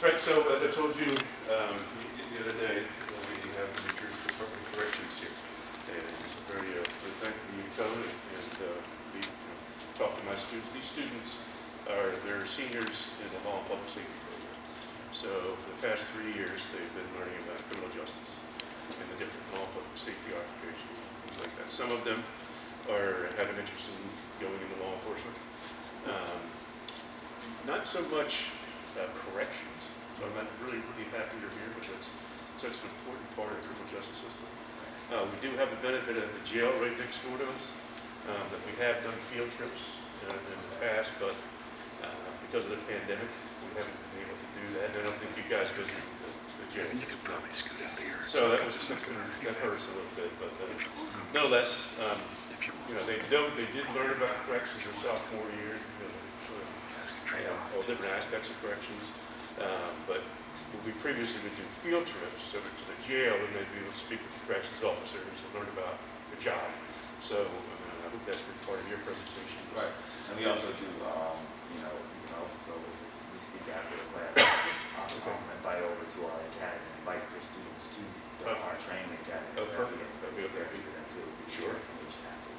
Right, so as I told you the other day, we have the New Jersey Department of Corrections here. And it's very thankful for you coming and we talk to my students. These students they're seniors in the law and public safety program. So for the past 3 years, they've been learning about criminal justice and the different law and public safety occupations, things like that. Some of them have an interest in going into law enforcement. Not so much corrections. So I'm not really happy you're here, but that's such an important part of the criminal justice system. We do have the benefit of the jail right next door to us, that we have done field trips in the past, but because of the pandemic, we haven't been able to do that. And I don't think you guys visit the jail. You could probably scoot out here. So that hurt us a little bit, but nonetheless, they did learn about corrections their sophomore year, all different aspects of corrections. But we previously would do field trips to the jail, and they'd be able to speak with the corrections officers and learn about the job. So I hope that's been part of your presentation. Right. And we also do, so we speak after the class, invite over to our academy, invite your students to our training academy. Oh, perfect. That'd be okay. Sure.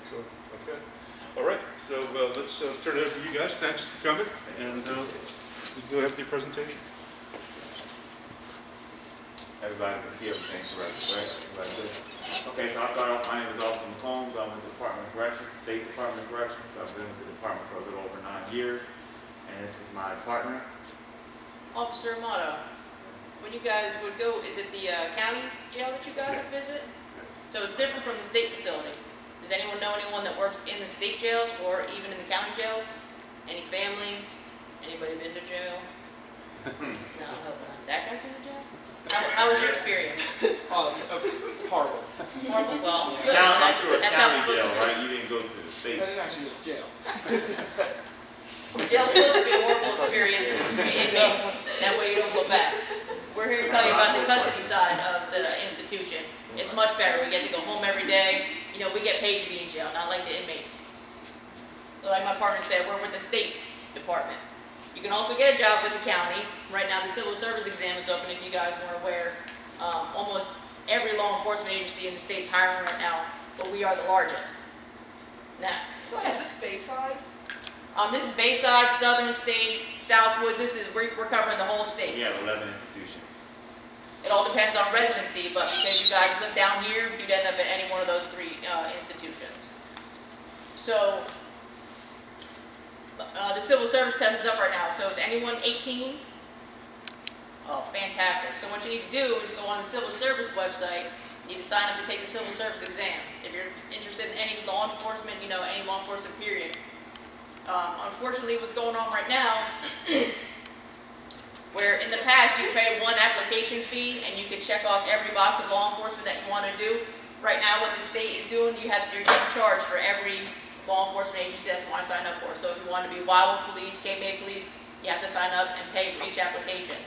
Sure. Okay. All right. So let's turn it over to you guys. Thanks for coming. And we go after your presentation. Everybody can see everything correct, right? Everybody good? Okay, so I'll start off. My name is Officer McCombs. I'm with the Department of Corrections, State Department of Corrections. I've been with the department for a little over 9 years. And this is my partner. Officer Amato, when you guys would go, is it the county jail that you guys would visit? So it's different from the state facility. Does anyone know anyone that works in the state jails or even in the county jails? Any family? Anybody been to jail? No, that guy been to jail? How was your experience? Horrible. Horrible? Well, good. I'm sure That's how it's county supposed jail, to be. right? You didn't go to the state. But it actually was jail. Jail's supposed to be a horrible experience for the inmates. That way you don't go back. We're here to tell you about the custody side of the institution. It's much better. We get to go home every day. We get paid to be in jail, not like the inmates. But like my partner said, we're with the state department. You can also get a job with the county. Right now, the civil service exam is open, if you guys weren't aware. Almost every law enforcement agency in the state's hiring right now, but we are the largest. Now, go ahead. Is this Bayside? This is Bayside, Southern State, Southwoods. We're covering the whole state. We have 11 institutions. It all depends on residency, but because you guys live down here, you'd end up at any one of those 3 institutions. So, the civil service test is up right now. So is anyone 18? Oh, fantastic. So what you need to do is go on the civil service website. You need to sign up to take the civil service exam. If you're interested in any law enforcement, any law enforcement period. Unfortunately, what's going on right now, where in the past you pay one application fee and you can check off every box of law enforcement that you want to do. Right now, what the state is doing, you're getting charged for every law enforcement agency that you want to sign up for. So if you want to be Wildwood Police, Cape May Police, you have to sign up and pay for each application.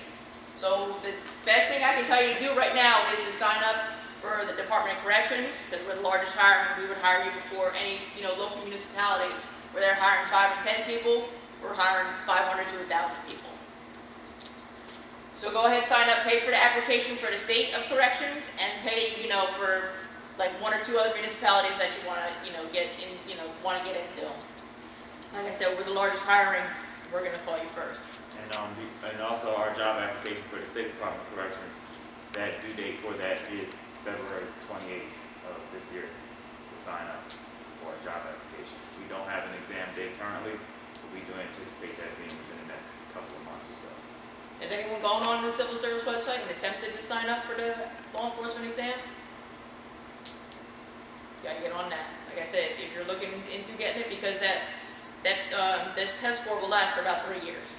So the best thing I can tell you to do right now is to sign up for the Department of Corrections, because we're the largest hiring. We would hire you before any local municipalities where they're hiring 5 or 10 people. We're hiring 500 to 1,000 people. So go ahead, sign up, pay for the application for the State of Corrections, and pay for like 1 or 2 other municipalities that you want to get into. Like I said, we're the largest hiring. We're going to call you first. And also our job application for the State Department of Corrections, that due date for that is February 28th of this year to sign up for a job application. We don't have an exam date currently, but we do anticipate that being within the next couple of months or so. Has anyone gone on the civil service website and attempted to sign up for the law enforcement exam? You gotta get on that. Like I said, if you're looking into getting it, because this test score will last for about 3 years.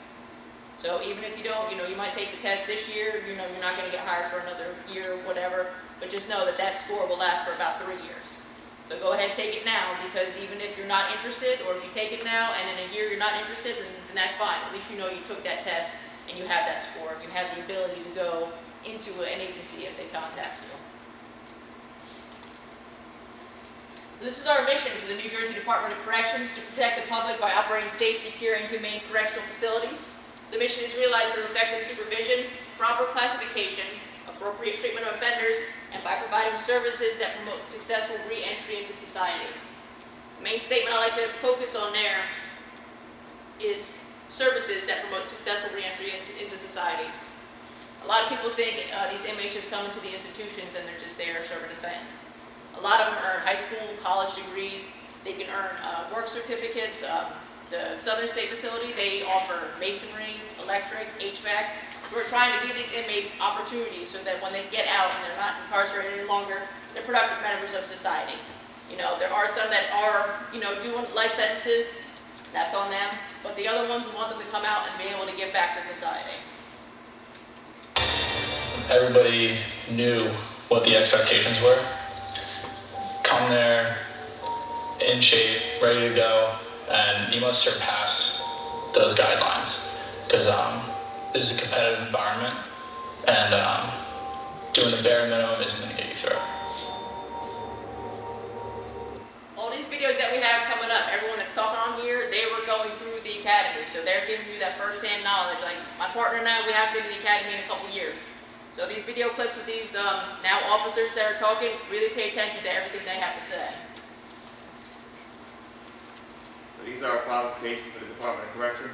So even if you don't, you might take the test this year, you're not going to get hired for another year or whatever, but just know that that score will last for about 3 years. So go ahead and take it now, because even if you're not interested, or if you take it now and in a year you're not interested, then that's fine. At least you know you took that test and you have that score. You have the ability to go into an agency if they contact you. This is our mission for the New Jersey Department of Corrections: to protect the public by operating safe, secure, and humane correctional facilities. The mission is realized through effective supervision, proper classification, appropriate treatment of offenders, and by providing services that promote successful re-entry into society. The main statement I like to focus on there is services that promote successful re-entry into society. A lot of people think these inmates just come into the institutions and they're just there serving a sentence. A lot of them earn high school, college degrees. They can earn work certificates. The Southern State Facility, they offer masonry, electric, HVAC. We're trying to give these inmates opportunities so that when they get out and they're not incarcerated any longer, they're productive members of society. You know, there are some that are, you know, doing life sentences. That's on them. But the other ones, we want them to come out and be able to give back to society. Everybody knew what the expectations were. Come there in shape, ready to go, and you must surpass those guidelines because this is a competitive environment, and doing the bare minimum isn't going to get you through. All these videos that we have coming up, everyone that's talking on here, they were going through the academy, so they're giving you that first-hand knowledge. Like my partner and I, we haven't been in the academy in a couple years. So these video clips with these now officers that are talking, really pay attention to everything they have to say. So these are our qualifications for the Department of Corrections.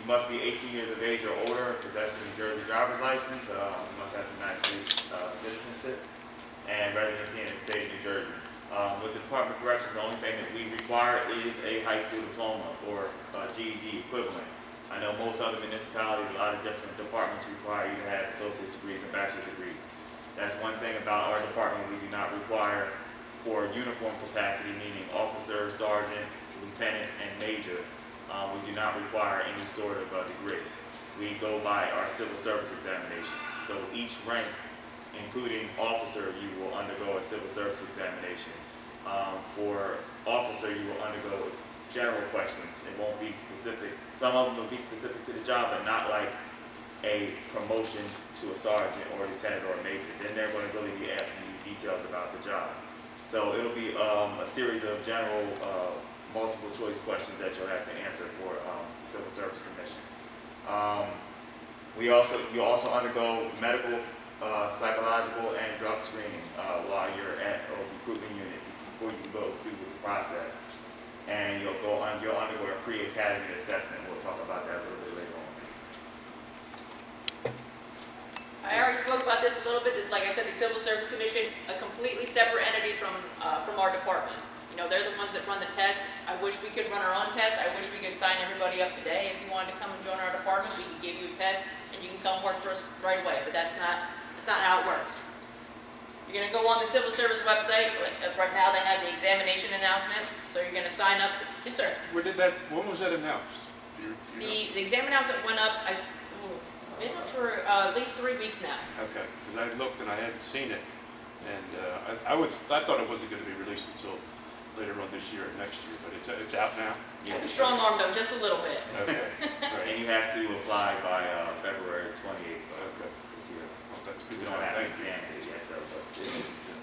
You must be 18 years of age or older, possess a New Jersey driver's license, you must have the United States citizenship, and residency in the state of New Jersey. With the Department of Corrections, the only thing that we require is a high school diploma or GED equivalent. I know most other municipalities, a lot of different departments require you to have associate's degrees and bachelor's degrees. That's one thing about our department we do not require for uniform capacity, meaning officer, sergeant, lieutenant, and major. We do not require any sort of degree. We go by our civil service examinations. So each rank, including officer, you will undergo a civil service examination. For officer, you will undergo general questions. It won't be specific. Some of them will be specific to the job, but not like a promotion to a sergeant or a lieutenant or a major. Then they're going to really be asking you details about the job. So it'll be a series of general multiple choice questions that you'll have to answer for the Civil Service Commission. You also undergo medical, psychological, and drug screening while you're at a recruitment unit before you go through the process. And you'll undergo a pre-academy assessment. We'll talk about that a little bit later on. I already spoke about this a little bit. This, like I said, the Civil Service Commission, a completely separate entity from our department. You know, they're the ones that run the test. I wish we could run our own test. I wish we could sign everybody up today. If you wanted to come and join our department, we could give you a test and you can come work for us right away. But that's not how it works. You're going to go on the Civil Service website. Right now they have the examination announcement. So you're going to sign up. Yes, sir. When was that announced? Do you know? The exam announcement went up, it's been up for at least 3 weeks now. Okay, because I looked and I hadn't seen it, and I thought it wasn't going to be released until later on this year or next year, but it's out now. Yeah, we strong armed them just a little bit. Okay, And right. you have to apply by February 28th Okay, this year. well, that's good. We don't have an exam date yet though, but it should be soon.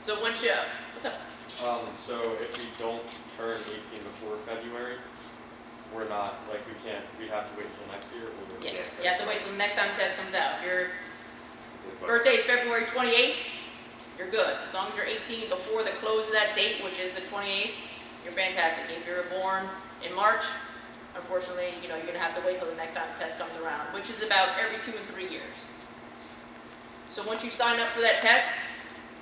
So once you, what's up? So if we don't turn 18 before February, we're not, like, we have to wait until next year? Or Yes, you have to wait till the next time the test comes out. If your But- birthday is February 28th, you're good. As long as you're 18 before the close of that date, which is the 28th, you're fantastic. If you're born in March, unfortunately, you know, you're gonna have to wait till the next time the test comes around, which is about every 2 and 3 years. So once you sign up for that test,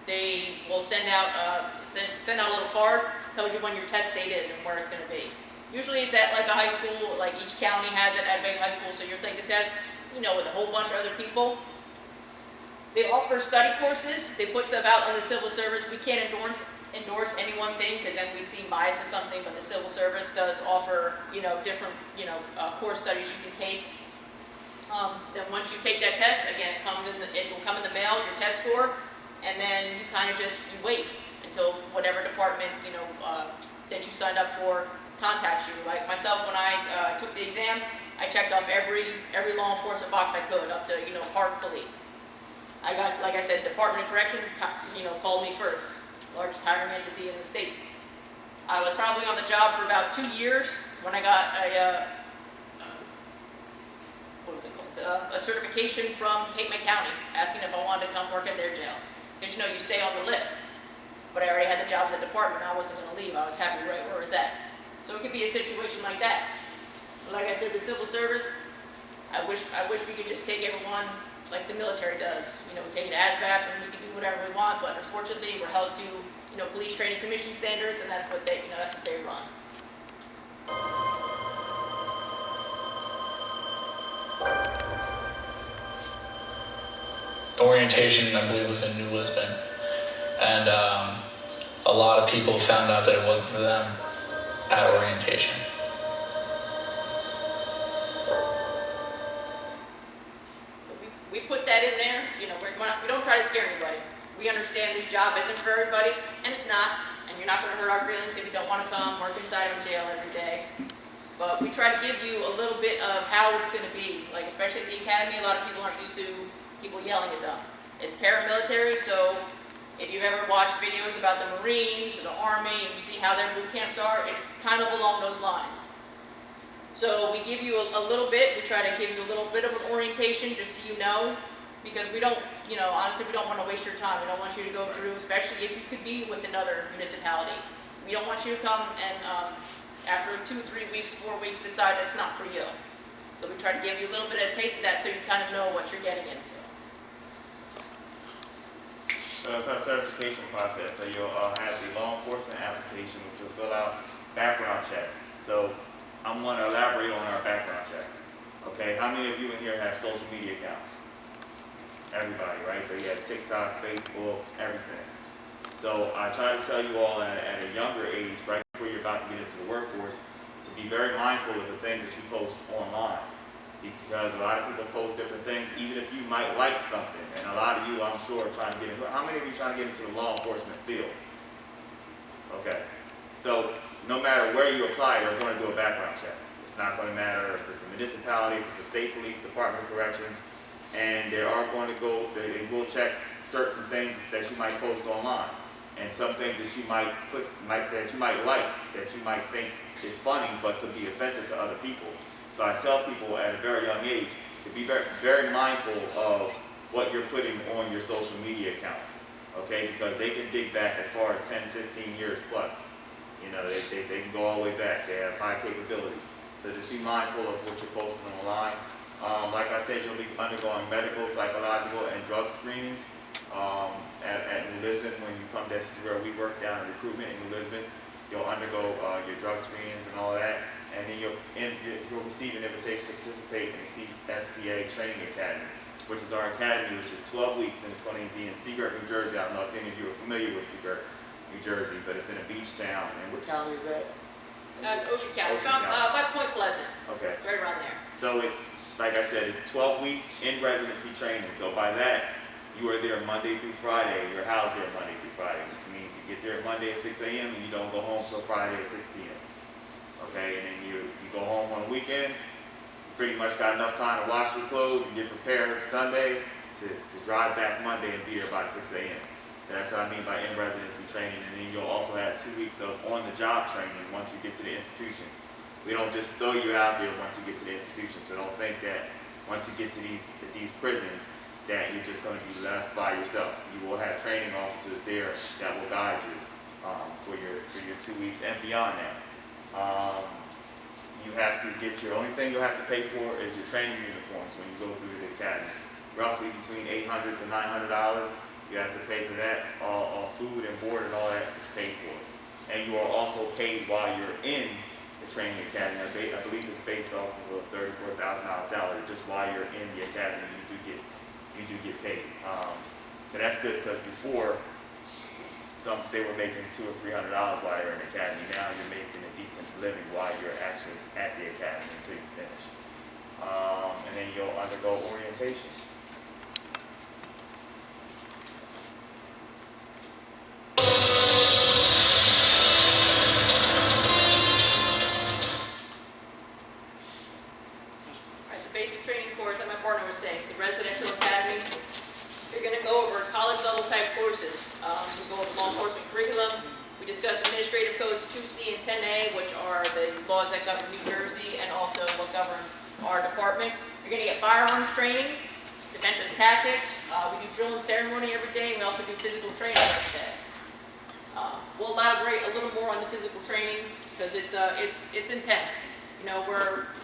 they will send out a little card, tells you when your test date is and where it's gonna be. Usually it's at like a high school, like each county has it at a big high school, so you'll take the test, you know, with a whole bunch of other people. They offer study courses. They put stuff out on the civil service. We can't endorse any one thing because then we'd seem biased to something, but the civil service does offer, you know, different, course studies you can take. Then once you take that test, again, it will come in the mail, your test score, and then you kind of just wait until whatever department, that you signed up for contacts you. Like myself, when I took the exam, I checked off every law enforcement box I could, up to, park police. I got, like I said, Department of Corrections, called me first, largest hiring entity in the state. I was probably on the job for about 2 years when I got a a certification from Cape May County, asking if I wanted to come work at their jail. Because you stay on the list. But I already had the job in the department, I wasn't gonna leave, I was happy right where I was at. So it could be a situation like that. Like I said, the civil service, I wish we could just take everyone like the military does. We take it ASVAB and we can do whatever we want, but unfortunately, we're held to, police training commission standards, and that's what they run. Orientation, I believe, was in New Lisbon, and a lot of people found out that it wasn't for them at orientation. We put that in there. We don't try to scare anybody. We understand this job isn't for everybody, and it's not. And you're not going to hurt our feelings if you don't want to come work inside of a jail every day. But we try to give you a little bit of how it's going to be. Like, especially at the academy, a lot of people aren't used to people yelling at them. It's paramilitary, so if you've ever watched videos about the Marines or the Army and you see how their boot camps are, it's kind of along those lines. So we give you a little bit, we try to give you a little bit of an orientation just so you know, because we don't, honestly, we don't want to waste your time. We don't want you to go through, especially if you could be with another municipality. We don't want you to come and after 2, 3 weeks, 4 weeks, decide that it's not for you. So we try to give you a little bit of a taste of that so you kind of know what you're getting into. So it's our certification process. So you'll have the law enforcement application, which will fill out background check. So I'm going to elaborate on our background checks. Okay, how many of you in here have social media accounts? Everybody, right? So you have TikTok, Facebook, everything. So I try to tell you all at a younger age, right before you're about to get into the workforce, to be very mindful of the things that you post online. Because a lot of people post different things, even if you might like something. And a lot of you, I'm sure, are trying to get into, how many of you trying to get into the law enforcement field? Okay. So no matter where you apply, they're going to do a background check. It's not going to matter if it's a municipality, if it's a state police, Department of Corrections, and they are going to go, they will check certain things that you might post online. And some things that you might put, that you might like, that you might think is funny, but could be offensive to other people. So I tell people at a very young age to be very, very mindful of what you're putting on your social media accounts, okay? Because they can dig back as far as 10, 15 years plus. They can go all the way back. They have high capabilities. So just be mindful of what you're posting online. Like I said, you'll be undergoing medical, psychological, and drug screenings at New Lisbon. When you come, that's where we work down in recruitment in New Lisbon. You'll undergo your drug screenings and all that. And then you'll receive an invitation to participate in the CSTA Training Academy, which is our academy, which is 12 weeks, and it's going to be in Seagirt, New Jersey. I don't know if any of you are familiar with Seagirt, New Jersey, but it's in a beach town. And what county is that? It's Ocean County. It's Ocean County. by Point Pleasant. Okay. Right around there. So it's, like I said, it's 12 weeks in residency training. So by that, you are there Monday through Friday. You're housed there Monday through Friday, which means you get there Monday at 6 a.m. and you don't go home till Friday at 6 p.m. Okay, and then you go home on the weekends. You pretty much got enough time to wash your clothes and get prepared Sunday to drive back Monday and be there by 6 a.m. So that's what I mean by in-residency training. And then you'll also have 2 weeks of on-the-job training once you get to the institutions. We don't just throw you out there once you get to the institution. So don't think that once you get to these prisons that you're just going to be left by yourself. You will have training officers there that will guide you for your 2 weeks and beyond that. You have to get only thing you'll have to pay for is your training uniforms when you go through the academy. Roughly between $800 to $900. You have to pay for that. All food and board and all that is paid for. And you are also paid while you're in the training academy. I believe it's based off of a $34,000 salary. Just while you're in the academy, you do get paid. So that's good because before, they were making $200 or $300 while you're in the academy. Now you're making a decent living while you're actually at the academy until you finish. And then you'll undergo orientation. Right, the basic training course that my partner was saying, it's a residential academy. You're going to go over college level type courses. We go over law enforcement curriculum. We discuss administrative codes 2C and 10A, which are the laws that govern New Jersey and also what governs our department. You're You're gonna get firearms training, defensive tactics. We do drill and ceremony every day, and we also do physical training every day. We'll elaborate a little more on the physical training because it's intense. You know,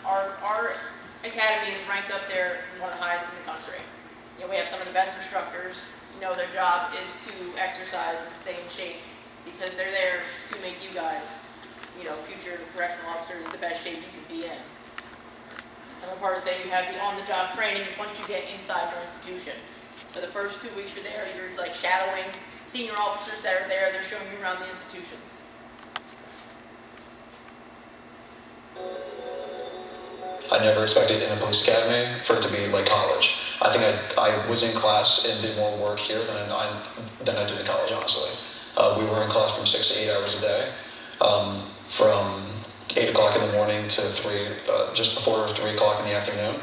our academy is ranked up there, one of the highest in the country. You know, we have some of the best instructors. You know, their job is to exercise and stay in shape because they're there to make you guys, you know, future correctional officers, the best shape you can be in. Another part is say you have the on-the-job training once you get inside your institution. So the first 2 weeks you're there, you're like shadowing senior officers that are there. They're showing you around the institutions. I never expected in a police academy for it to be like college. I think I was in class and did more work here than I did in college, honestly. We were in class from 6 to 8 hours a day, from 8 o'clock in the morning to just before 3 o'clock in the afternoon.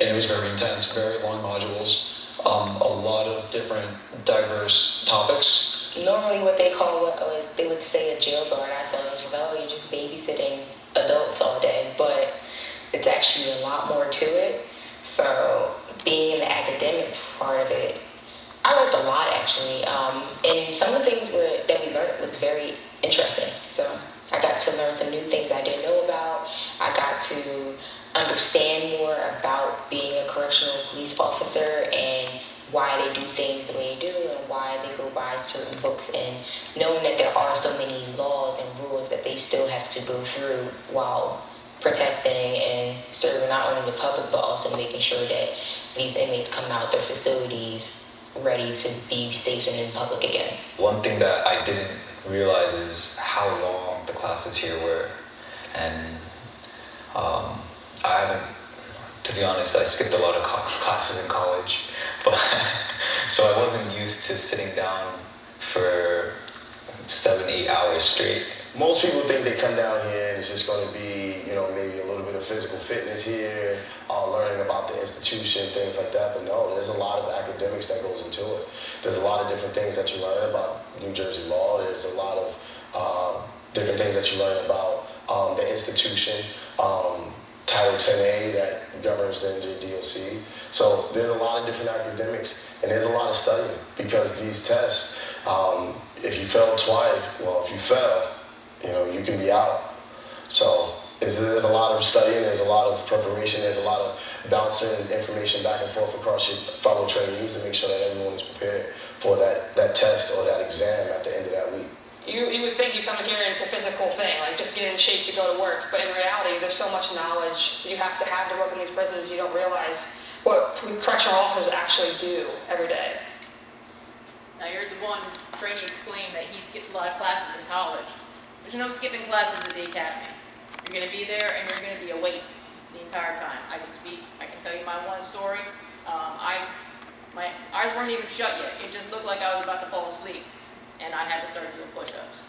And it was very intense, very long modules, a lot of different diverse topics. Normally what they would say a jail guard, I thought it was just, oh, you're just babysitting adults all day, but it's actually a lot more to it. So being in the academics part of it, I learned a lot actually. And some of the things that we learned was very interesting. So I got to learn some new things I didn't know about. I got to understand more about being a correctional police officer and why they do things the way they do and why they go by certain books, and knowing that there are so many laws and rules that they still have to go through while protecting and serving not only the public but also making sure that these inmates come out their facilities ready to be safe and in public again. One thing that I didn't realize is how long the classes here were, and I haven't, to be honest, I skipped a lot of classes in college, but so I wasn't used to sitting down for 7-8 hours straight. Most people think they come down here and it's just going to be, you know, maybe a little bit of physical fitness here, learning about the institution, things like that. But no, there's a lot of academics that goes into it. There's a lot of different things that you learn about New Jersey law. There's a lot of different things that you learn about the institution, Title 10A that governs the NJDoC. So there's a lot of different academics and there's a lot of studying because these tests, if you fail twice, well, if you fail, you know, you can be out. So there's a lot of studying, there's a lot of preparation, there's a lot of bouncing information back and forth across your fellow trainees to make sure that everyone is prepared for that test or that exam at the end of that week. You would think you come in here and it's a physical thing, like just get in shape to go to work, but in reality there's so much knowledge you have to work in these prisons, you don't realize what correctional officers actually do every day. Now you're the one training exclaimed that he skipped a lot of classes in college. There's no skipping classes at the academy. You're going to be there and you're going to be awake the entire time. I can tell you my one story. My eyes weren't even shut yet. It just looked like I was about to fall asleep and I had to start doing push-ups.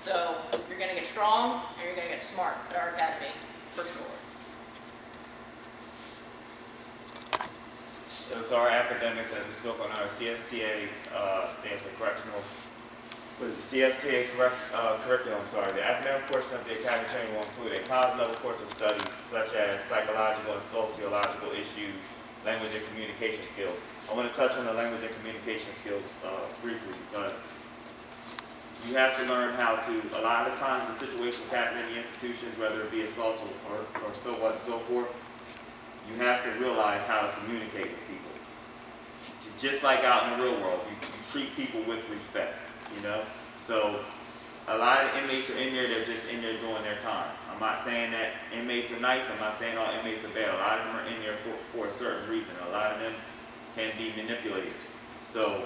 So you're going to get strong and you're going to get smart at our academy for sure. So our academics, as we spoke on, our CSTA stands for correctional. What is the CSTA curriculum? The academic portion of the academy training will include a college level course of studies such as psychological and sociological issues, language and communication skills. I want to touch on the language and communication skills briefly because you have to learn how to, a lot of times when situations happen in the institutions, whether it be assaults or so what and so forth, you have to realize how to communicate with people. Just like out in the real world, you treat people with respect, you know? So a lot of inmates are in there, they're just in there doing their time. I'm not saying that inmates are nice, I'm not saying all inmates are bad. A lot of them are in there for a certain reason. A lot of them can be manipulators. So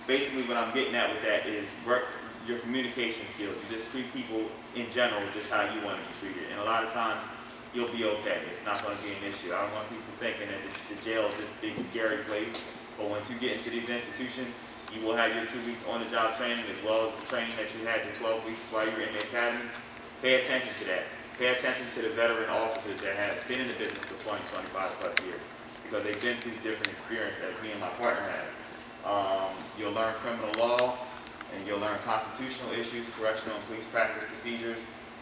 basically what I'm getting at with that is work your communication skills. You just treat people in general just how you want to be treated. And a lot of times you'll be okay. It's not going to be an issue. I don't want people thinking that the jail is this big scary place. But once you get into these institutions, you will have your 2 weeks on the job training as well as the training that you had the 12 weeks while you were in the academy. Pay attention to that. Pay attention to the veteran officers that have been in the business for 20, 25 plus years because they've been through different experiences as me and my partner have. You'll learn criminal law and you'll learn constitutional issues, correctional and police practice procedures,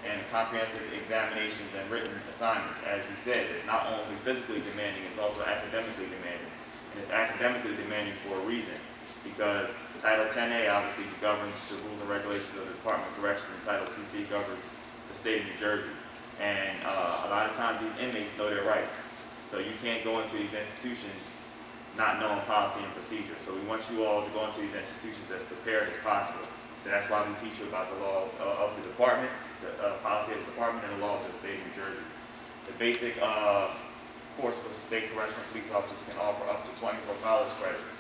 and comprehensive examinations and written assignments. As we said, it's not only physically demanding, it's also academically demanding. And it's academically demanding for a reason, because Title 10A obviously governs the rules and regulations of the Department of Corrections, and Title 2C governs the state of New Jersey. And a lot of times these inmates know their rights. So you can't go into these institutions not knowing policy and procedure. So we want you all to go into these institutions as prepared as possible. So that's why we teach you about the laws of the department, the policy of the department, and the laws of the state of New Jersey. The basic course for state correctional police officers can offer up to 24 college credits.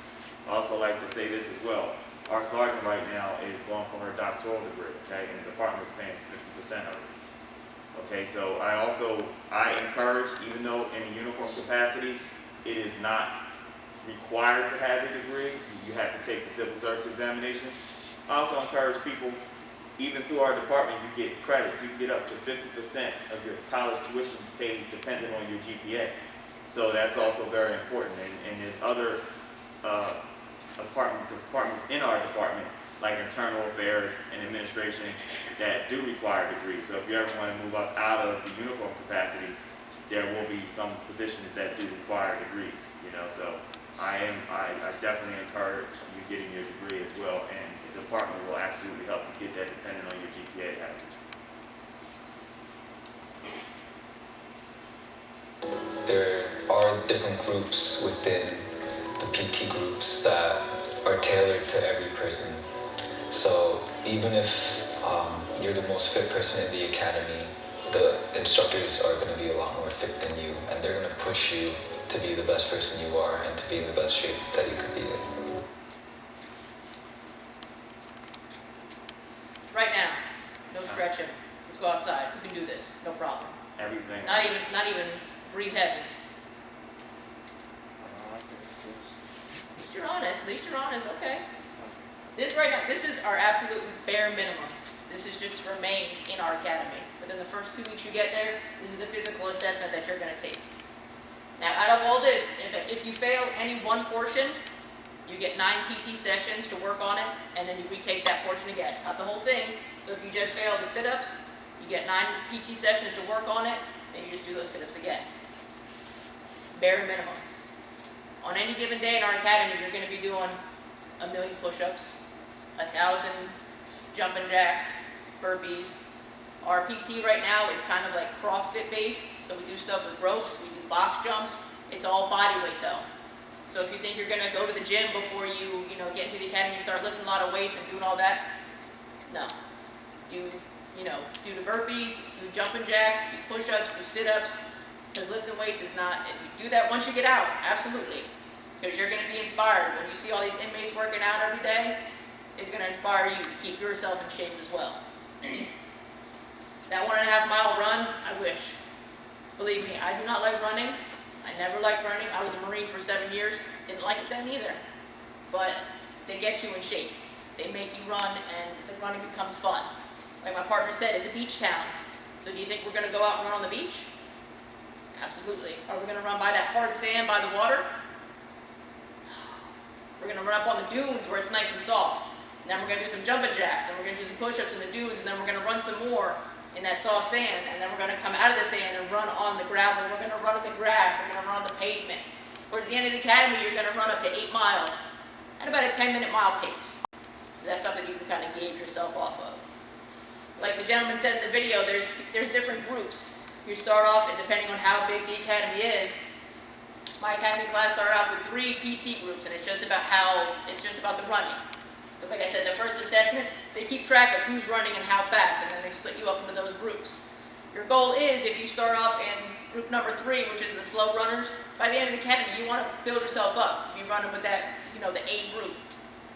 I also like to say this as well. Our sergeant right now is going for her doctoral degree, okay, and the department is paying 50% of it. Okay, so I encourage, even though in a uniform capacity, it is not required to have a degree, you have to take the civil service examination. I also encourage people, even through our department, you get credit. You get up to 50% of your college tuition paid depending on your GPA. So that's also very important. And there's other departments in our department, like internal affairs and administration, that do require degrees. So if you ever want to move up out of the uniform capacity, there will be some positions that do require degrees. So I definitely encourage you getting your degree as well, and the department will absolutely help you get that depending on your GPA average. There are different groups within the PT groups that are tailored to every person. So even if you're the most fit person in the academy, the instructors are going to be a lot more fit than you, and they're going to push you to be the best person you are and to be in the best shape that you could be in. Right now, no stretching. Let's go outside. We can do this. No problem. Everything. Not even breathe heavy. At least you're honest. At least you're honest. Okay. This right now, this is our absolute bare minimum. This is just to remain in our academy. Within the first 2 weeks you get there, this is the physical assessment that you're going to take. Now, out of all this, if you fail any one portion, you get 9 PT sessions to work on it, and then you retake that portion again. Not the whole thing. So if you just fail the sit-ups, you get 9 PT sessions to work on it, then you just do those sit-ups again. Bare minimum. On any given day in our academy, you're going to be doing 1 million push-ups, 1,000 jumping jacks, burpees. Our PT right now is kind of like CrossFit based, so we do stuff with ropes, we do box jumps. It's all body weight though. So if you think you're going to go to the gym before you get into the academy and start lifting a lot of weights and doing all that, no. Do the burpees, do jumping jacks, do push-ups, do sit-ups, because lifting weights is not, and you do that once you get out, absolutely. Because you're going to be inspired. When you see all these inmates working out every day, it's going to inspire you to keep yourself in shape as well. That 1.5 mile run, I wish. Believe me, I do not like running. I never liked running. I was a Marine for 7 years. Didn't like it then either. But they get you in shape. They make you run, and the running becomes fun. Like my partner said, it's a beach town. So do you think we're going to go out and run on the beach? Absolutely. Are we going to run by that hard sand by the water? We're going to run up on the dunes where it's nice and soft. And then we're going to do some jumping jacks, and we're going to do some push-ups in the dunes, and then we're going to run some more in that soft sand, and then we're going to come out of the sand and run on the gravel. We're going to run on the grass. We're going to run on the pavement. Towards the end of the academy, you're going to run up to 8 miles at about a 10-minute mile pace. So that's something you can kind of gauge yourself off of. Like the gentleman said in the video, there's different groups. You start off, and depending on how big the academy is, my academy class started out with 3 PT groups, and it's just about the running. Because like I said, the first assessment, they keep track of who's running and how fast, and then they split you up into those groups. Your goal is, if you start off in group number 3, which is the slow runners, by the end of the academy, you want to build yourself up to be running with that, the A group.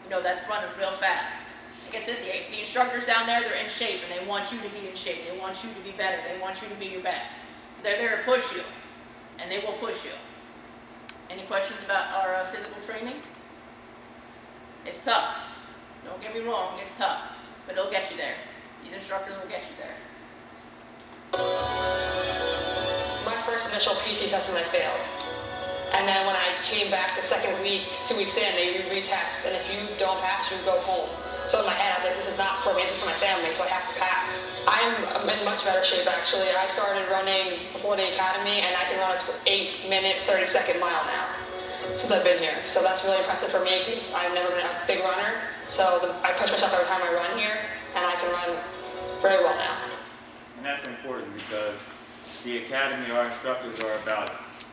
That's running real fast. Like I said, the instructors down there, they're in shape, and they want you to be in shape. They want you to be better. They want you to be your best. They're there to push you, and they will push you. Any questions about our physical training? It's tough. Don't get me wrong, it's tough, but it'll get you there. These instructors will get you there. My first initial PT assessment, I failed. And then when I came back the second week, 2 weeks in, they retest, and if you don't pass, you go home. So in my head, I was like, this is not for me, this is for my family, so I have to pass. I'm in much better shape actually. I started running before the academy and I can run a 8-minute, 30-second mile now since I've been here. So that's really impressive for me because I've never been a big runner. So I push myself every time I run here and I can run very well now. And that's important because the academy, our instructors are about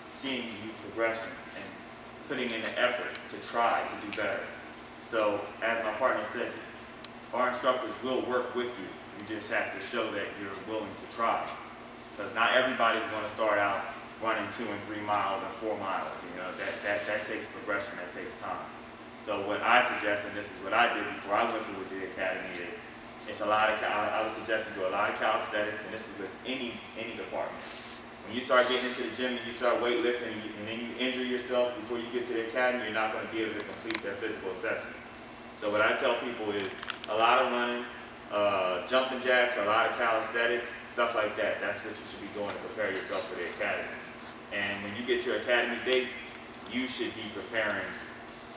seeing you progressing and putting in the effort to try to do better. So as my partner said, our instructors will work with you. You just have to show that you're willing to try. Because not everybody's going to start out running 2 and 3 miles and 4 miles. You know, that takes progression, that takes time. So what I suggest, and this is what I did before I went through with the academy, is it's a lot of, I would suggest you do a lot of calisthenics, and this is with any department. When you start getting into the gym and you start weightlifting and then you injure yourself before you get to the academy, you're not going to be able to complete their physical assessments. So what I tell people is a lot of running, jumping jacks, a lot of calisthenics, stuff like that. That's what you should be doing to prepare yourself for the academy. And when you get your academy date, you should be preparing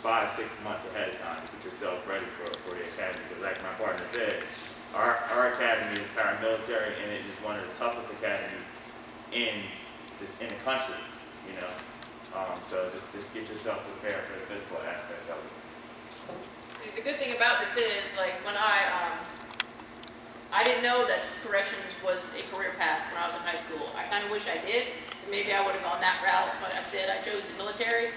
5-6 months ahead of time to get yourself ready for the academy. Because like my partner said, our academy is paramilitary and it is one of the toughest academies in the country, you know. So just get yourself prepared for the physical aspect of it. See, the good thing about this is, like, when I didn't know that corrections was a career path when I was in high school. I kind of wish I did. Maybe I would have gone that route, but instead I chose the military.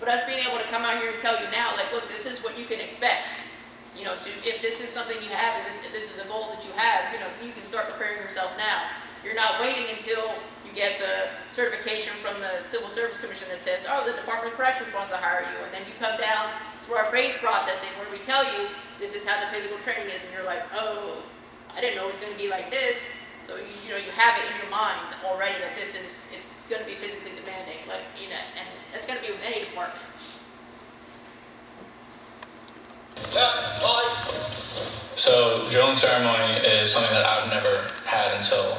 But us being able to come out here and tell you now, like, look, this is what you can expect. You know, so if this is something you have, if this is a goal that you have, you know, you can start preparing yourself now. You're not waiting until you get the certification from the Civil Service Commission that says, oh, the Department of Corrections wants to hire you, and then you come down through our phase processing where we tell you this is how the physical training is, and you're like, oh, I didn't know it was going to be like this. So you know, you have it in your mind already that it's going to be physically demanding, like, you know, and that's going to be with any department. So drill and ceremony is something that I've never had until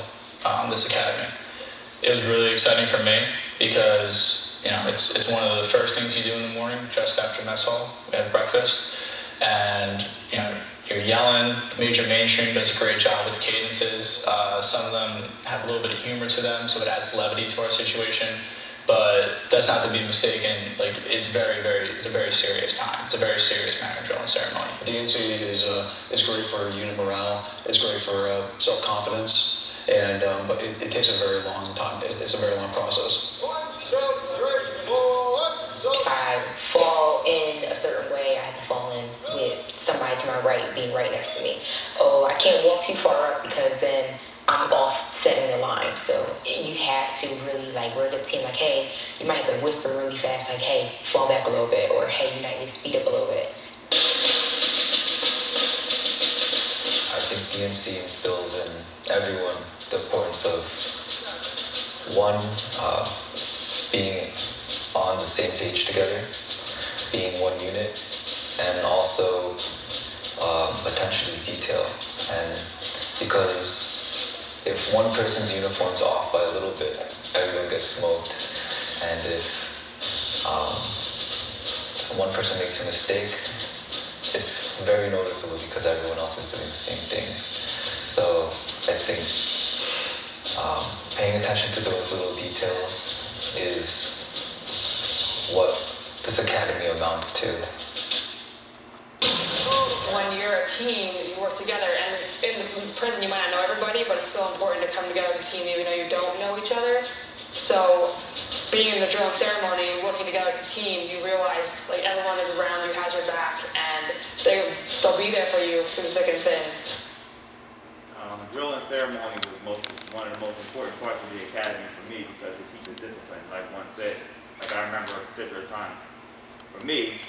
this academy. It was really exciting for me because, you know, it's one of the first things you do in the morning just after mess hall. We have breakfast, and you know, you're yelling. Major Mainstream does a great job with the cadences. Some of them have a little bit of humor to them, so it adds levity to our situation. But that's not to be mistaken. Like, it's a very serious time. It's a very serious matter, drill and ceremony. DNC is great for unit morale. It's great for self-confidence, and but it takes a very long time. It's a very long process. 1, 2, 3, 4. If I fall in a certain way, I have to fall in with somebody to my right being right next to me. Oh, I can't walk too far up because then I'm off setting the line. So you have to really like work with the team, like, hey, you might have to whisper really fast, like, hey, fall back a little bit, or hey, you might need to speed up a little bit. I think DNC instills in everyone the importance of one, being on the same page together, being one unit, and also attention to detail. And because if one person's uniform's off by a little bit, everyone gets smoked. And if one person makes a mistake, it's very noticeable because everyone else is doing the same thing. So I think paying attention to those little details is what this academy amounts to. When you're a team, you work together, and in the prison you might not know everybody, but it's still important to come together as a team even though you don't know each other. So being in the drill and ceremony and working together as a team, you realize like everyone is around you, has your back, and they'll be there for you through thick and thin. Drill and ceremony was one of the most important parts of the academy for me because it teaches discipline, like one said. Like I remember a particular time. For me,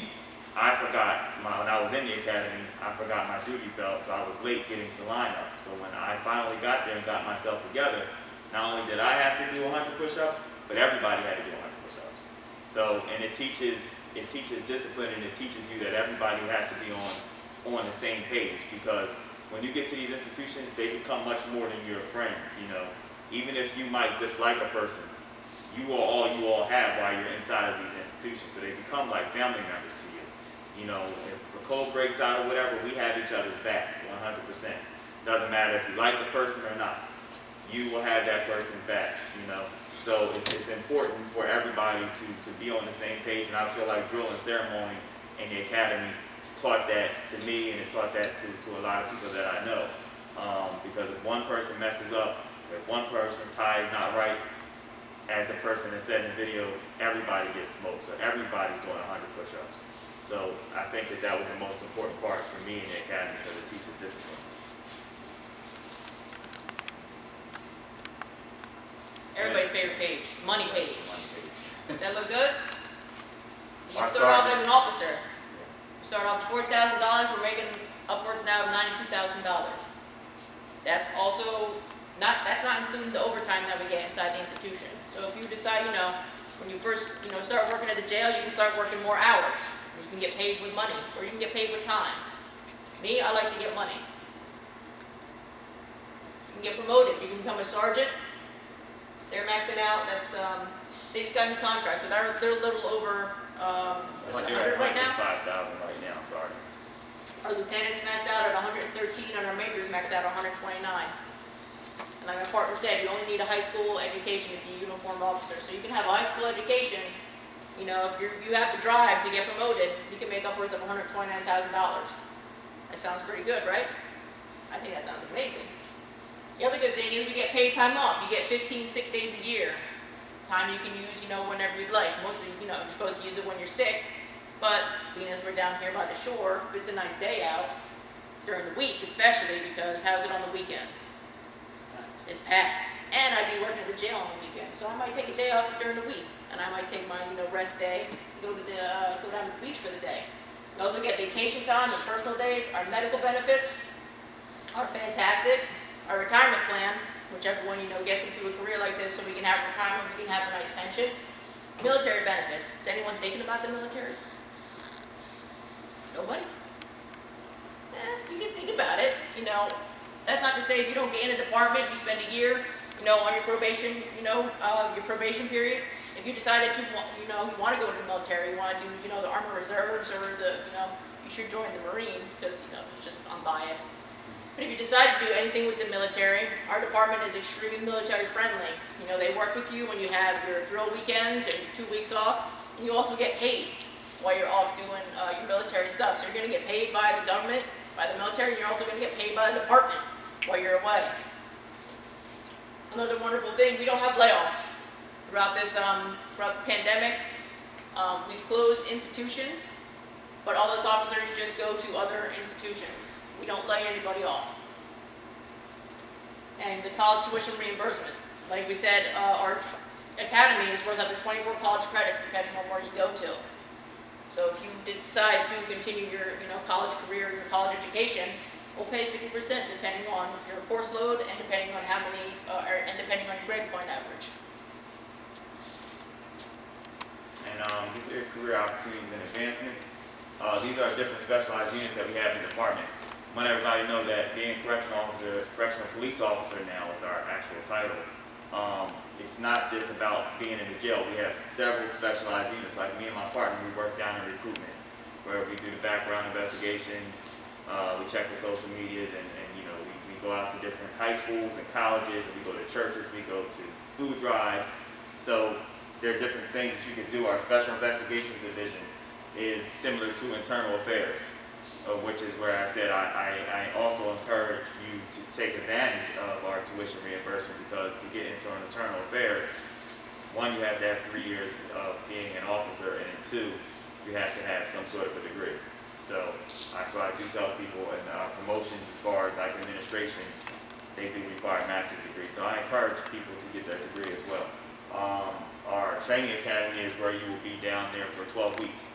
I forgot, when I was in the academy, I forgot my duty belt, so I was late getting to line up. So when I finally got there and got myself together, not only did I have to do 100 push-ups, but everybody had to do 100 push-ups. So, and it teaches discipline, and it teaches you that everybody has to be on the same page, because when you get to these institutions, they become much more than your friends, you know. Even if you might dislike a person, you are all you all have while you're inside of these institutions. So they become like family members to you. You know, if the code breaks out or whatever, we have each other's back 100%. Doesn't matter if you like the person or not. You will have that person back, you know. So it's important for everybody to be on the same page, and I feel like drill and ceremony in the academy taught that to me, and it taught that to a lot of people that I know. Because if one person messes up, if one person's tie is not right, as the person that said in the video, everybody gets smoked. So everybody's doing 100 push-ups. So I think that was the most important part for me in the academy, because it teaches discipline. Everybody's favorite page, money page. That look good? You Our start off sergeants- as an officer. You start off $4,000, we're making upwards now of $92,000. That's also that's not including the overtime that we get inside the institution. So if you decide, you know, when you first, you know, start working at the jail, you can start working more hours. You can get paid with money, or you can get paid with time. Me, I like to get money. You can get promoted. You can become a sergeant. They're maxing out. That's they just got new contracts, so they're a little over what, They're 100 right now. 5,000 right now, sergeants. Our lieutenants max out at 113, and our majors max out at 129. And like my partner said, you only need a high school education to be a uniformed officer. So you can have a high school education. You know, if you have the drive to get promoted, you can make upwards of $129,000. That sounds pretty good, right? I think that sounds amazing. The other good thing is we get paid time off. You get 15 sick days a year. Time you can use, you know, whenever you'd like. Mostly, you know, you're supposed to use it when you're sick. But being as we're down here by the shore, if it's a nice day out, during the week especially, because how's it on the weekends? It's packed. And I'd be working at the jail on the weekend, so I might take a day off during the week. And I might take my, you know, rest day, go down to the beach for the day. We also get vacation time and personal days. Our medical benefits are fantastic. Our retirement plan, which everyone, you know, gets into a career like this so we can have retirement, we can have a nice pension. Military benefits. Is anyone thinking about the military? Nobody? You can think about it. You know, that's not to say if you don't get in a department, you spend a year, you know, on your probation, you know, your probation period. If you decide that you want to go to the military, you want to do, you know, the Army Reserves or the, you know, you should join the Marines because, you know, just I'm biased. But if you decide to do anything with the military, our department is extremely military friendly. You know, they work with you when you have your drill weekends and your 2 weeks off, and you also get paid while you're off doing your military stuff. So you're going to get paid by the government, by the military, and you're also going to get paid by the department while you're away. Another wonderful thing, we don't have layoffs. Throughout the pandemic, we've closed institutions, but all those officers just go to other institutions. We don't lay anybody off. And the college tuition reimbursement, like we said, our academy is worth up to 24 college credits depending on where you go to. So if you decide to continue your, you know, college career, your college education, we'll pay 50% depending on your course load and depending on how many, and depending on your grade point average. And these are career opportunities and advancements. These are different specialized units that we have in the department. I want everybody to know that being correctional police officer now is our actual title. It's not just about being in the jail. We have several specialized units. Like me and my partner, we work down in recruitment, where we do the background investigations, we check the social medias, and you know, we go out to different high schools and colleges, and we go to churches, we go to food drives. So there are different things that you can do. Our special investigations division is similar to internal affairs, which is where I said I also encourage you to take advantage of our tuition reimbursement, because to get into internal affairs, one, you have to have 3 years of being an officer, and 2, you have to have some sort of a degree. So that's why I do tell people in promotions as far as like administration, they do require a master's degree. So I encourage people to get their degree as well. Our training academy is where you will be down there for 12 weeks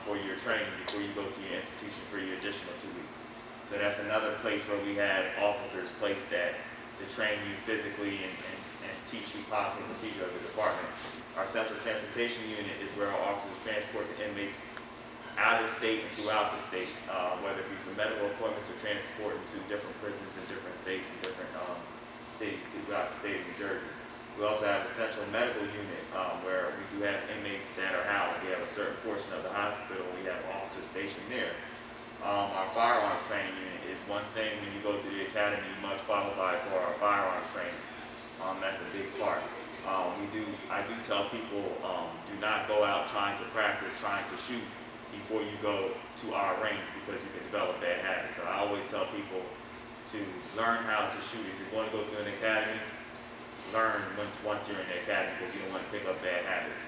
for your training before you go to your institution for your additional 2 weeks. So that's another place where we have officers placed at to train you physically and teach you policy and procedure of the department. Our central transportation unit is where our officers transport the inmates out of the state and throughout the state, whether it be for medical appointments or transporting to different prisons in different states and different cities throughout the state of New Jersey. We also have a central medical unit where we do have inmates that are housed. We have a certain portion of the hospital, we have officers stationed there. Our firearms training unit is one thing. When you go through the academy, you must qualify for our firearms training. That's a big part. I do tell people, do not go out trying to practice, trying to shoot before you go to our range, because you can develop bad habits. So I always tell people to learn how to shoot. If you're going to go through an academy, learn once you're in the academy, because you don't want to pick up bad habits.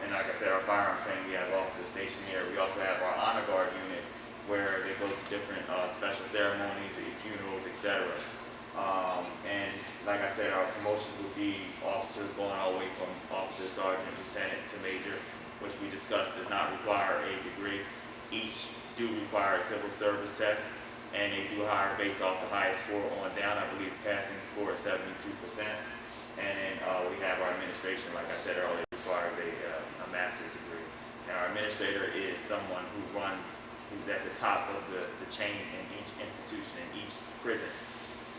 And like I said, our firearm training, we have officers stationed here. We also have our honor guard unit, where they go to different special ceremonies, funerals, etc. And like I said, our promotions would be officers going all the way from officer, sergeant, lieutenant to major, which we discussed does not require a degree. Each do require a civil service test, and they do hire based off the highest score on down. I believe the passing score is 72%. And then we have our administration, like I said earlier, requires a master's degree. Now, our administrator is someone who's at the top of the chain in each institution, in each prison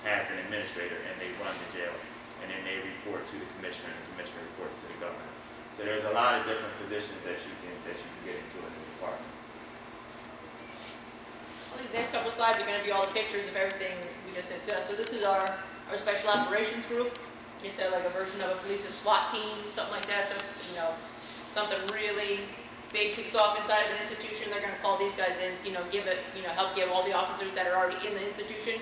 has an administrator, and they run the jail. And then they report to the commissioner, and the commissioner reports to the governor. So there's a lot of different positions that you can get into in this department. Well, these next couple slides are going to be all the pictures of everything we just discussed. So this is our special operations group. You said like a version of a police's SWAT team, something like that. So, something really big kicks off inside of an institution, they're going to call these guys in, help give all the officers that are already in the institution,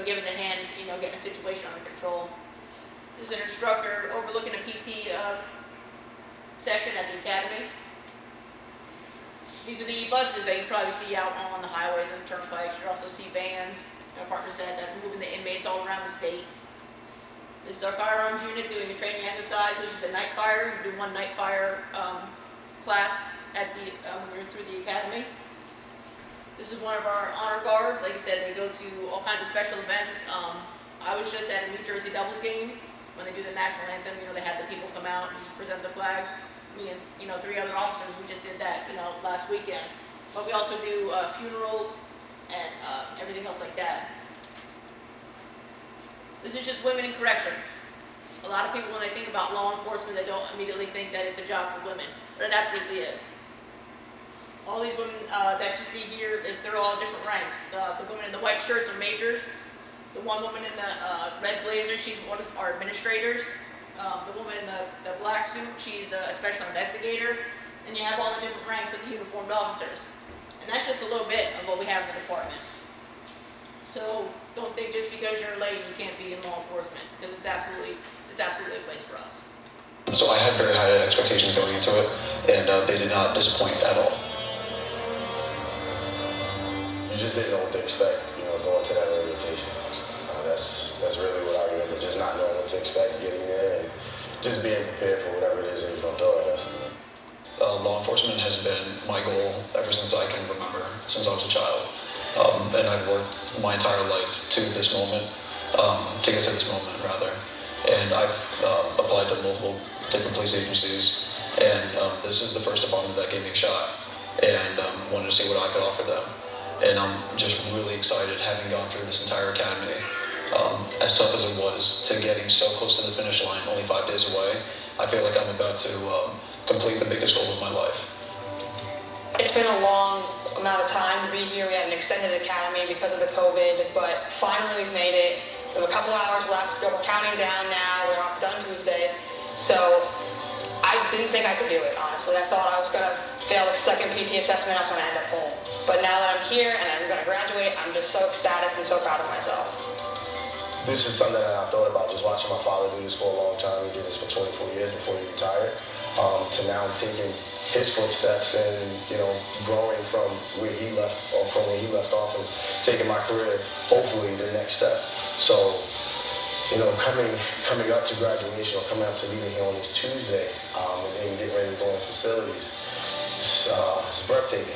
give us a hand, getting a situation under control. This is an instructor overlooking a PT session at the academy. These are the buses that you probably see out on the highways and the turnpikes. You also see vans, our partner said, that are moving the inmates all around the state. This is our firearms unit doing a training exercise. This is the night fire. You do one night fire class at the when you're through the academy. This is one of our honor guards. Like I said, they go to all kinds of special events. I was just at a New Jersey Devils game when they do the national anthem. They have the people come out and present the flags. Me and 3 other officers, we just did that last weekend. But we also do funerals and everything else like that. This is just women in corrections. A lot of people, when they think about law enforcement, they don't immediately think that it's a job for women, but it absolutely is. All these women that you see here, they're all different ranks. The women in the white shirts are majors. The one woman in the red blazer, she's one of our administrators. The woman in the black suit, she's a special investigator. And you have all the different ranks of the uniformed officers. And that's just a little bit of what we have in the department. So don't think just because you're a lady you can't be in law enforcement, because it's absolutely a place for us. So I had very high expectations going into it, and they did not disappoint at all. You just didn't know what to expect, going to that orientation. That's really what I remember, just not knowing what to expect, getting there, and just being prepared for whatever it is that he's going to throw at us. Law enforcement has been my goal ever since I can remember, since I was a child. And I've worked my entire life to this moment, to get to this moment, rather. And I've applied to multiple different police agencies, and this is the first department that gave me a shot, and wanted to see what I could offer them. And I'm just really excited, having gone through this entire academy, as tough as it was, to getting so close to the finish line, only 5 days away. I feel like I'm about to complete the biggest goal of my life. It's been a long amount of time to be here. We had an extended academy because of the COVID, but finally we've made it. We have a couple hours left. We're counting down now. We're not done Tuesday. So I didn't think I could do it, honestly. I thought I was going to fail the second PT assessment. I was going to end up home. But now that I'm here and I'm going to graduate, I'm just so ecstatic and so proud of myself. This is something that I thought about, just watching my father do this for a long time. He did this for 24 years before he retired. To now taking his footsteps and growing from where he left off and taking my career, hopefully the next step. So coming up to graduation or coming up to leaving here on this Tuesday, and then getting ready to go in facilities, it's breathtaking.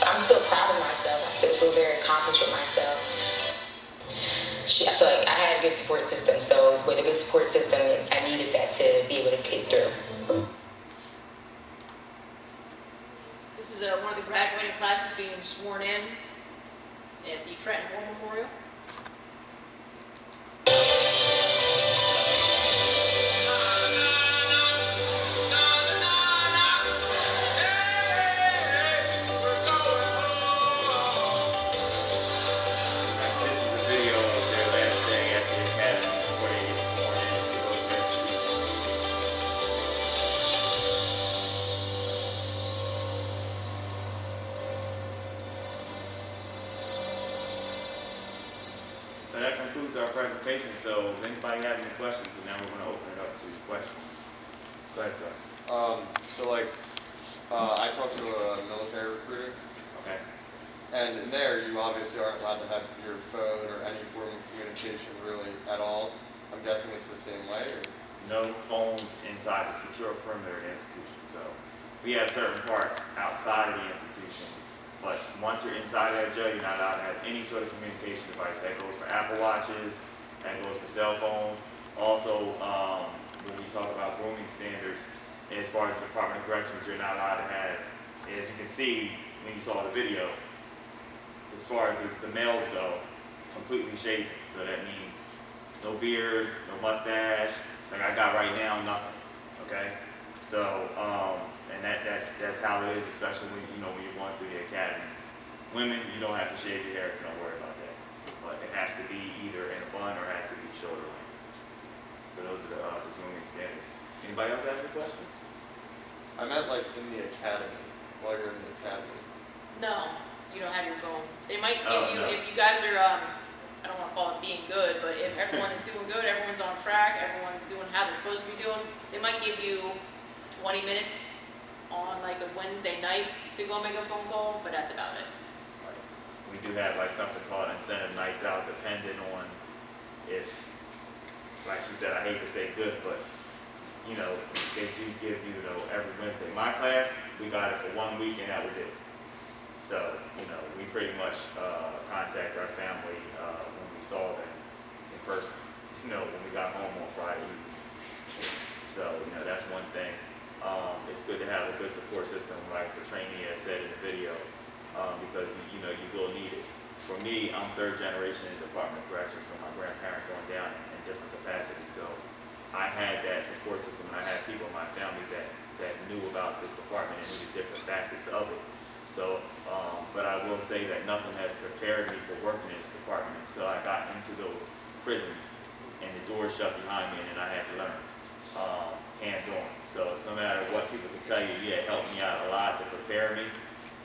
I'm still proud of myself. I still feel very accomplished with myself. I feel like I had a good support system, so with a good support system, I needed that to be able to get through. This is one of the graduating classes being sworn in at the Trenton War Memorial. So that concludes our presentation. So does anybody have any questions? But now we're going to open it up to questions. Go ahead, sir. So like, I talked to a military recruiter, Okay. and in there you obviously aren't allowed to have your phone or any form of communication really at all. I'm guessing it's the same way, or? No phones inside the secure perimeter of the institution. So we have certain parts outside of the institution, but once you're inside of that jail, you're not allowed to have any sort of communication device. That goes for Apple Watches, that goes for cell phones. Also, when we talk about grooming standards, as far as the Department of Corrections, you're not allowed to have, as you can see when you saw the video, as far as the males go, completely shaven. So that means no beard, no mustache. It's like I got right now, nothing. Okay? So, and that's how it is, especially when when you're going through the academy. Women, you don't have to shave your hair, so don't worry about that. But it has to be either in a bun or it has to be shoulder length. So those are the grooming standards. Anybody else have any questions? I meant like in the academy, while you're in the academy. No, you don't have your phone. They might give Oh, you, no. if you guys are, I don't want to call it being good, but if everyone is doing good, everyone's on track, everyone's doing how they're supposed to be doing, they might give you 20 minutes on like a Wednesday night to go make a phone call, but that's about it. We do have like something called incentive nights out, depending on if, like she said, I hate to say good, but they do give you every Wednesday. My class, we got it for 1 week and that was it. So, we pretty much contact our family when we saw them in person, when we got home on Friday evening. So, that's one thing. It's good to have a good support system, like the trainee has said in the video, because, you will need it. For me, I'm third generation in the Department of Corrections from my grandparents on down in different capacities. So I had that support system, and I had people in my family that knew about this department and knew the different facets of it. So, but I will say that nothing has prepared me for working in this department until I got into those prisons and the doors shut behind me, and then I had to learn hands-on. So it's no matter what people can tell you, yeah, it helped me out a lot to prepare me.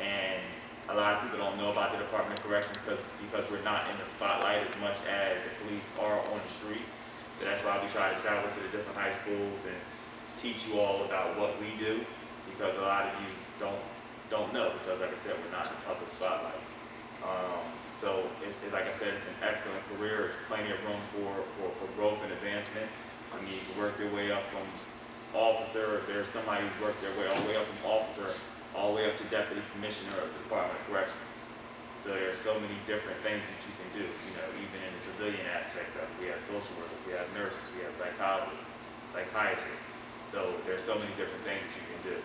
And a lot of people don't know about the Department of Corrections because we're not in the spotlight as much as the police are on the street. So that's why we try to travel to the different high schools and teach you all about what we do, because a lot of you don't know, because like I said, we're not in the public spotlight. So it's like I said, it's an excellent career. There's plenty of room for growth and advancement. I mean, you can work your way up from officer. If there's somebody who's worked their way all the way up from officer all the way up to deputy commissioner of the Department of Corrections. So there's so many different things that you can do, even in the civilian aspect of it. We have social workers, we have nurses, we have psychologists, psychiatrists. So there's so many different things that you can do.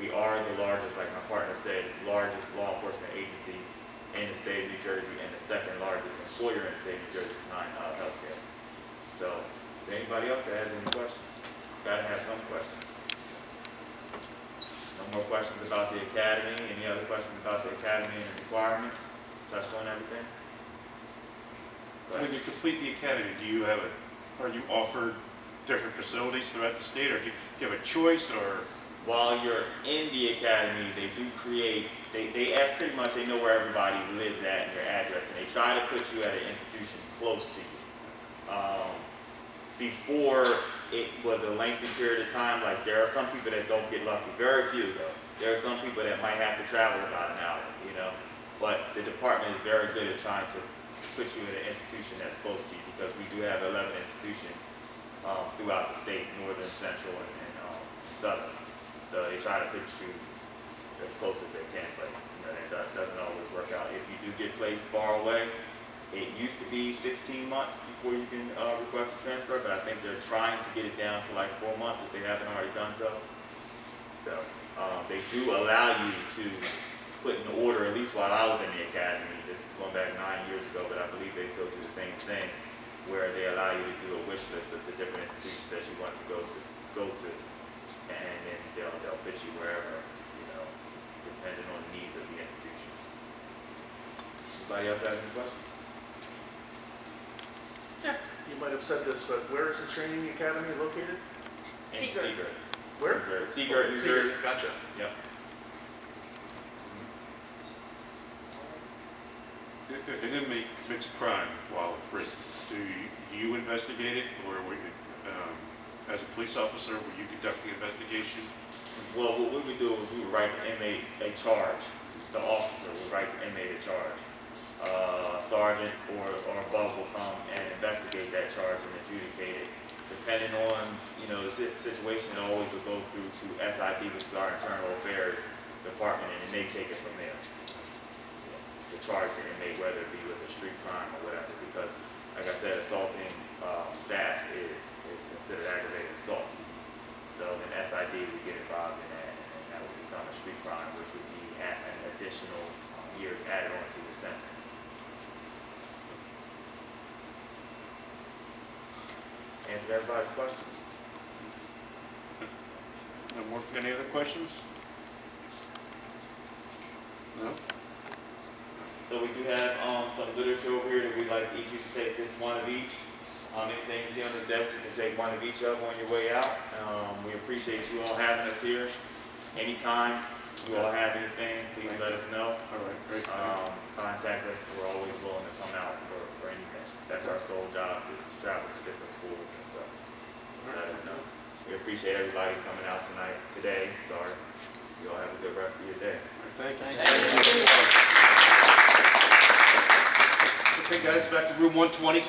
We are the largest, like my partner said, largest law enforcement agency in the state of New Jersey and the second largest employer in the state of New Jersey behind healthcare. So, is there anybody else that has any questions? Gotta have some questions. No more questions about the academy? Any other questions about the academy and the requirements? Touched on everything? When you complete the academy, are you offered different facilities throughout the state, or do you have a choice, or? While you're in the academy, they do create, they ask pretty much, they know where everybody lives at and your address, and they try to put you at an institution close to you. Before, it was a lengthy period of time. Like, there are some people that don't get lucky, very few though. There are some people that might have to travel about an hour, but the department is very good at trying to put you in an institution that's close to you, because we do have 11 institutions throughout the state, northern, central, and southern. So they try to put you as close as they can, but that doesn't always work out. If you do get placed far away, it used to be 16 months before you can request a transfer, but I think they're trying to get it down to like 4 months if they haven't already done so. So they do allow you to put in order, at least while I was in the academy. This is going back 9 years ago, but I believe they still do the same thing, where they allow you to do a wish list of the different institutions that you want to go to, and then they'll fit you wherever, depending on the needs of the institution. Anybody else have any questions? Sure. You might have said this, but where is the training academy located? In Seagirt. Seagirt. Where? Seagirt, New Jersey. Gotcha. Yep. if an inmate commits a crime while in prison, do you investigate it, or as a police officer, will you conduct the investigation? Well, what we would do is we would write the inmate a charge. The officer would write the inmate a charge. Sergeant or above will come and investigate that charge and adjudicate it. Depending on, the situation, it always would go through to SID, which is our Internal Affairs Department, and then they take it from there. The charge the inmate, whether it be with a street crime or whatever, because, like I said, assaulting staff is considered aggravated assault. So then SID would get involved in that, and that would become a street crime, which would be an additional years added on to the sentence. Answer everybody's questions? No more, any other questions? No? So we do have some literature over here that we'd like each of you to take this one of each. Anything you see on this desk, you can take one of each of them on your way out. We appreciate you all having us here. Anytime you all have anything, please let us know. All right, great. Contact us. We're always willing to come out for anything. That's our sole job, to travel to different schools, and so let us know. We appreciate everybody coming out today. Sorry. You all have a good rest of your day. Thank you. Okay, guys, back to room 120.